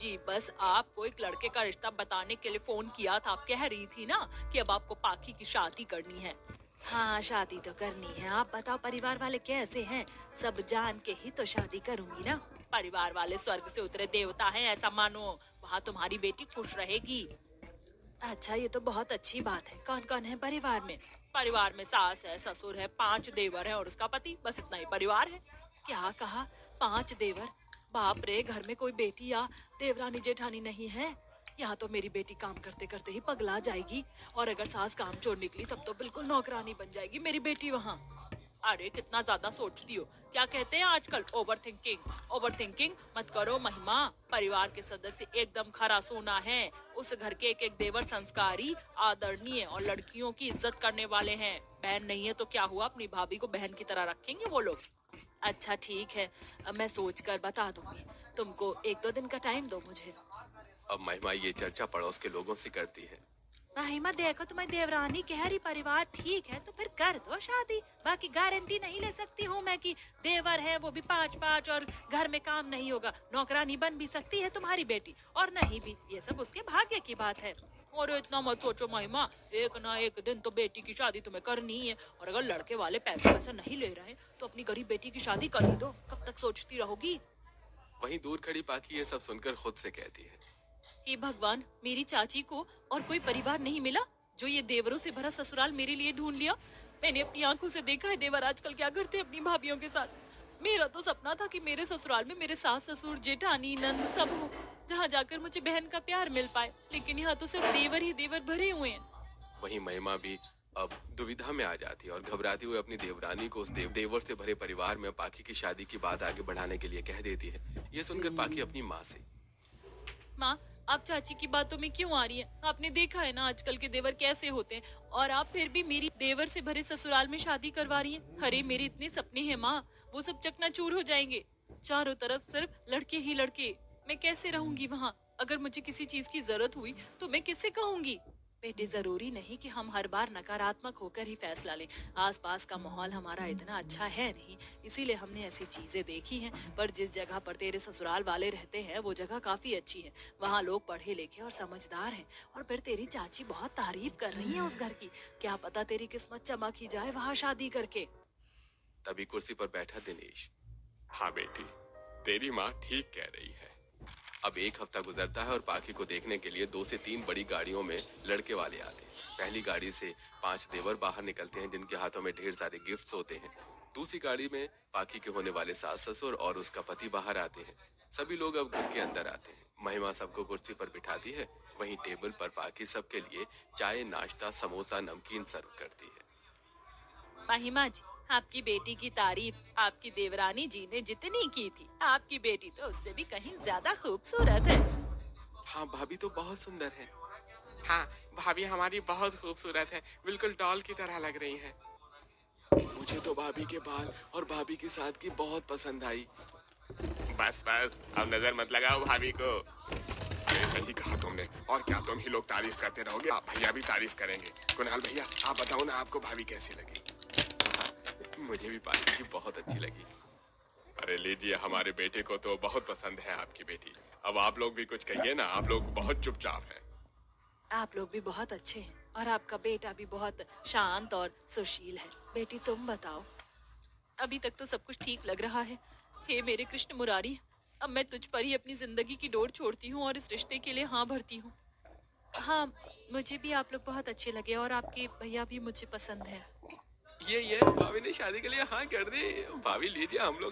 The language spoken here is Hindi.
जी बस आपको एक लड़के का रिश्ता बताने के लिए फोन किया था। आप कह रही थी ना कि अब आपको पाखी की शादी करनी है। हाँ शादी तो करनी है। आप बताओ परिवार वाले कैसे हैं? सब जान के ही तो शादी करूंगी ना। परिवार वाले स्वर्ग से उतरे देवता हैं ऐसा मानो। वहाँ तुम्हारी बेटी खुश रहेगी। अच्छा ये तो बहुत अच्छी बात है। कौन कौन है परिवार में? परिवार में सास है, ससुर है, 5 देवर है और उसका पति। बस इतना ही परिवार है। क्या कहा? 5 देवर? बाप रे, घर में कोई बेटी या देवरानी जेठानी नहीं है? यहाँ तो मेरी बेटी काम करते करते ही पगला जाएगी। और अगर सास काम छोड़ निकली तब तो बिल्कुल नौकरानी बन जाएगी मेरी बेटी वहाँ। अरे कितना ज्यादा सोचती हो। क्या कहते हैं आजकल, ओवर थिंकिंग। ओवर थिंकिंग मत करो महिमा। परिवार के सदस्य एकदम खरा सोना है। उस घर के एक एक देवर संस्कारी, आदरणीय और लड़कियों की इज्जत करने वाले हैं। बहन नहीं है तो क्या हुआ, अपनी भाभी को बहन की तरह रखेंगे वो लोग। अच्छा ठीक है, अब मैं सोच कर बता दूंगी। तुमको 1-2 दिन का टाइम दो मुझे। अब महिमा ये चर्चा पड़ोस के लोगों से करती है। महिमा देखो, तुम्हारी देवरानी कह रही परिवार ठीक है तो फिर कर दो शादी। बाकी गारंटी नहीं ले सकती हूँ मैं कि देवर है वो भी 5-5 और घर में काम नहीं होगा। नौकरानी बन भी सकती है तुम्हारी बेटी और नहीं भी, ये सब उसके भाग्य की बात है। और इतना मत सोचो महिमा, एक ना एक दिन तो बेटी की शादी तुम्हें करनी ही है। और अगर लड़के वाले पैसे वैसे नहीं ले रहे तो अपनी गरीब बेटी की शादी कर ही दो। कब तक सोचती रहोगी? वहीं दूर खड़ी पाखी ये सब सुनकर खुद से कहती है। हे भगवान, मेरी चाची को और कोई परिवार नहीं मिला जो ये देवरों से भरा ससुराल मेरे लिए ढूंढ लिया। मैंने अपनी आंखों से देखा है देवर आजकल क्या करते हैं अपनी भाभियों के साथ। मेरा तो सपना था कि मेरे ससुराल में मेरे सास ससुर जेठानी नंद सब हो, जहाँ जाकर मुझे बहन का प्यार मिल पाए। लेकिन यहाँ तो सिर्फ देवर ही देवर भरे हुए हैं। वहीं महिमा भी अब दुविधा में आ जाती है और घबराती हुई अपनी देवरानी को उस देवर से भरे परिवार में पाखी की शादी की बात आगे बढ़ाने के लिए कह देती है। ये सुनकर पाखी अपनी माँ से। माँ, आप चाची की बातों में क्यों आ रही हैं? आपने देखा है ना आजकल के देवर कैसे होते हैं, और आप फिर भी मेरी देवर से भरे ससुराल में शादी करवा रही हैं। अरे मेरे इतने सपने हैं माँ, वो सब चकनाचूर हो जाएंगे। चारों तरफ सिर्फ लड़के ही लड़के। मैं कैसे रहूंगी वहाँ? अगर मुझे किसी चीज की जरूरत हुई तो मैं किससे कहूंगी? बेटे, जरूरी नहीं कि हम हर बार नकारात्मक होकर ही फैसला लें। आसपास का माहौल हमारा इतना अच्छा है नहीं, इसीलिए हमने ऐसी चीजें देखी हैं। पर जिस जगह पर तेरे ससुराल वाले रहते हैं वो जगह काफी अच्छी है। वहाँ लोग पढ़े लिखे और समझदार हैं। और फिर तेरी चाची बहुत तारीफ कर रही है उस घर की। क्या पता तेरी किस्मत चमक ही जाए वहाँ शादी करके। तभी कुर्सी पर बैठा दिनेश। हाँ बेटी, तेरी माँ ठीक कह रही है। अब एक हफ्ता गुजरता है और पाखी को देखने के लिए 2 से 3 बड़ी गाड़ियों में लड़के वाले आते हैं। पहली गाड़ी से 5 देवर बाहर निकलते हैं जिनके हाथों में ढेर सारे गिफ्ट्स होते हैं। दूसरी गाड़ी में पाखी के होने वाले सास ससुर और उसका पति बाहर आते हैं। सभी लोग अब घर के अंदर आते हैं। महिमा सबको कुर्सी पर बिठाती है। वहीं टेबल पर पाखी सबके लिए चाय, नाश्ता, समोसा, नमकीन सर्व करती है। महिमा जी, आपकी बेटी की तारीफ आपकी देवरानी जी ने जितनी की थी, आपकी बेटी तो उससे भी कहीं ज्यादा खूबसूरत है। हाँ भाभी तो बहुत सुंदर है। हाँ, भाभी हमारी बहुत खूबसूरत है, बिल्कुल डॉल की तरह लग रही है। मुझे तो भाभी के बाल और भाभी की सादगी बहुत पसंद आई। बस बस, अब नजर मत लगाओ भाभी को। अरे सही कहा तुमने। और क्या तुम ही लोग तारीफ करते रहोगे? आप भैया भी तारीफ करेंगे। कुणाल भैया, आप बताओ ना आपको भाभी कैसी लगी? मुझे भी पाखी की बहुत अच्छी लगी। अरे लीजिए, हमारे बेटे को तो बहुत पसंद है आपकी बेटी। अब आप लोग भी कुछ कहिए ना, आप लोग बहुत चुपचाप हैं। आप लोग भी बहुत अच्छे हैं और आपका बेटा भी बहुत शांत और सुशील है। बेटी तुम बताओ। अभी तक तो सब कुछ ठीक लग रहा है। हे मेरे कृष्ण मुरारी, अब मैं तुझ पर ही अपनी जिंदगी की डोर छोड़ती हूँ और इस रिश्ते के लिए हाँ भरती हूँ। हाँ, मुझे भी आप लोग बहुत अच्छे लगे और आपके भैया भी मुझे पसंद है। ये भाभी ने शादी के लिए हाँ कर दी। भाभी लीजिए, हम लोग